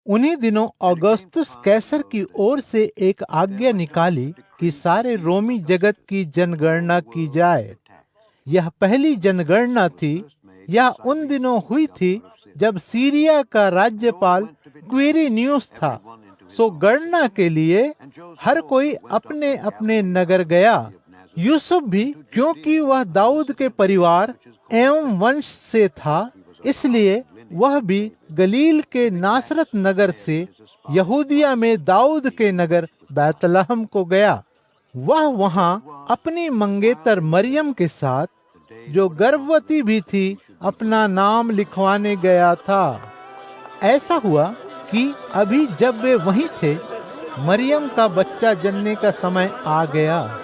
उन्हीं दिनों ऑगस्टस कैसर की ओर से एक आज्ञा निकाली कि सारे रोमी जगत की जनगणना की जाए। यह पहली जनगणना थी। यह उन दिनों हुई थी जब सीरिया का राज्यपाल क्विरिनियुस था। सो गणना के लिए हर कोई अपने अपने नगर गया। यूसुफ भी, क्योंकि वह दाऊद के परिवार एवं वंश से था, इसलिए वह भी गलील के नासरत नगर से यहूदिया में दाऊद के नगर बैतलहम को गया। वह वहां अपनी मंगेतर मरियम के साथ, जो गर्भवती भी थी, अपना नाम लिखवाने गया था। ऐसा हुआ कि अभी जब वे वहीं थे, मरियम का बच्चा जनने का समय आ गया।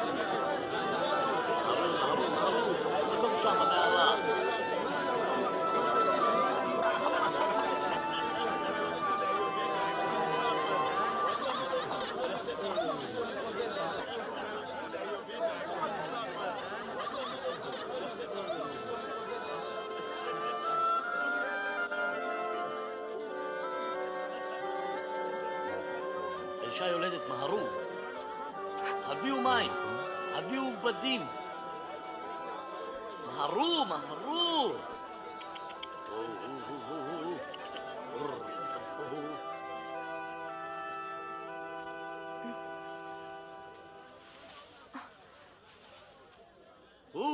האישה יולדת, מהרו. הביאו מים, הביאו בדים. מהרו, מהרו.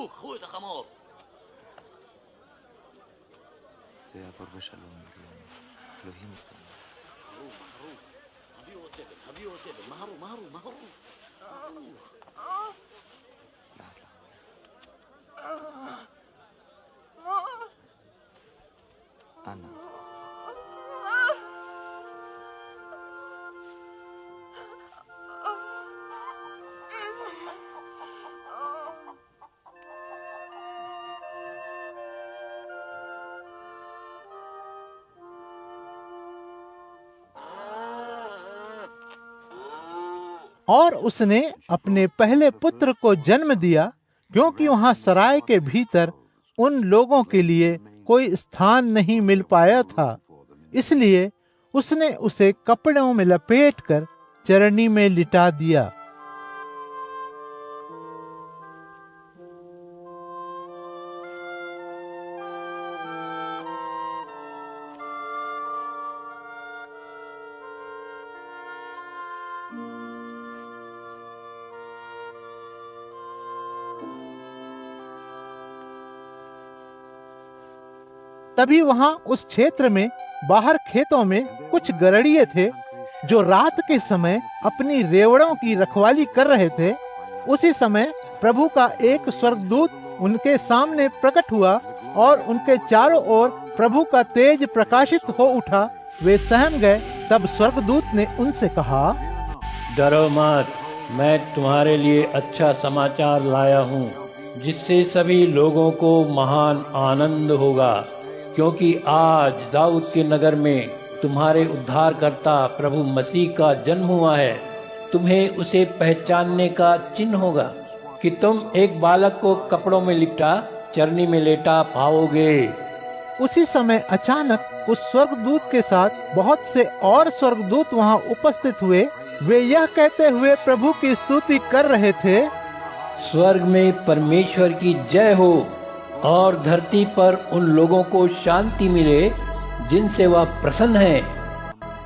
קחו את החמור. זה יעבור בשלום, מרים. אלוהים איתנו. מהרו. הביאו עוד תבן, מהרו. לאט לאט. אנא. और उसने अपने पहले पुत्र को जन्म दिया, क्योंकि वहां सराय के भीतर उन लोगों के लिए कोई स्थान नहीं मिल पाया था। इसलिए उसने उसे कपड़ों में लपेटकर चरनी में लिटा दिया। तभी वहां उस क्षेत्र में बाहर खेतों में कुछ गड़रिये थे, जो रात के समय अपनी रेवड़ों की रखवाली कर रहे थे। उसी समय प्रभु का एक स्वर्गदूत उनके सामने प्रकट हुआ और उनके चारों ओर प्रभु का तेज प्रकाशित हो उठा। वे सहम गए। तब स्वर्गदूत ने उनसे कहा, डरो मत, मैं तुम्हारे लिए अच्छा समाचार लाया हूँ, जिससे सभी लोगों को महान आनंद होगा। क्योंकि आज दाऊद के नगर में तुम्हारे उद्धारकर्ता प्रभु मसीह का जन्म हुआ है। तुम्हें उसे पहचानने का चिन्ह होगा कि तुम एक बालक को कपड़ों में लिपटा चरनी में लेटा पाओगे। उसी समय अचानक उस स्वर्गदूत के साथ बहुत से और स्वर्गदूत वहां उपस्थित हुए। वे यह कहते हुए प्रभु की स्तुति कर रहे थे, स्वर्ग में परमेश्वर की जय हो और धरती पर उन लोगों को शांति मिले जिनसे वह प्रसन्न है।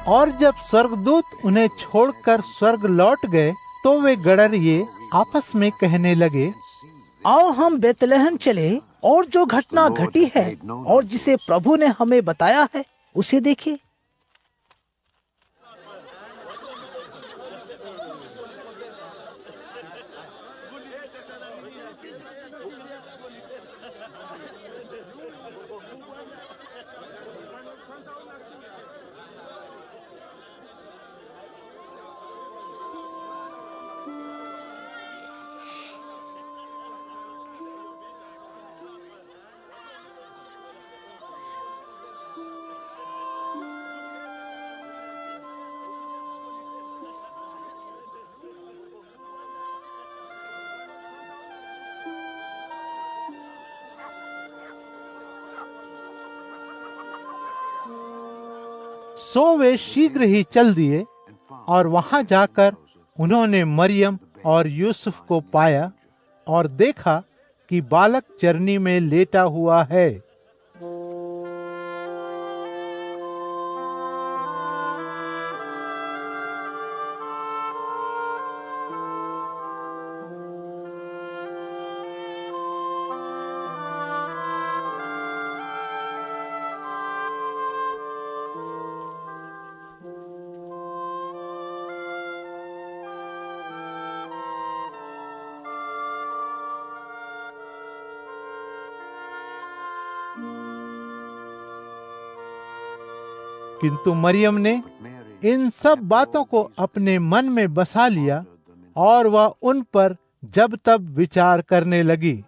और जब स्वर्गदूत उन्हें छोड़कर स्वर्ग लौट गए, तो वे गड़रिये आपस में कहने लगे, आओ हम बेतलहम चले और जो घटना घटी है और जिसे प्रभु ने हमें बताया है उसे देखें। सो वे शीघ्र ही चल दिए और वहां जाकर उन्होंने मरियम और यूसुफ को पाया और देखा कि बालक चरनी में लेटा हुआ है। किंतु मरियम ने इन सब बातों को अपने मन में बसा लिया और वह उन पर जब तब विचार करने लगी।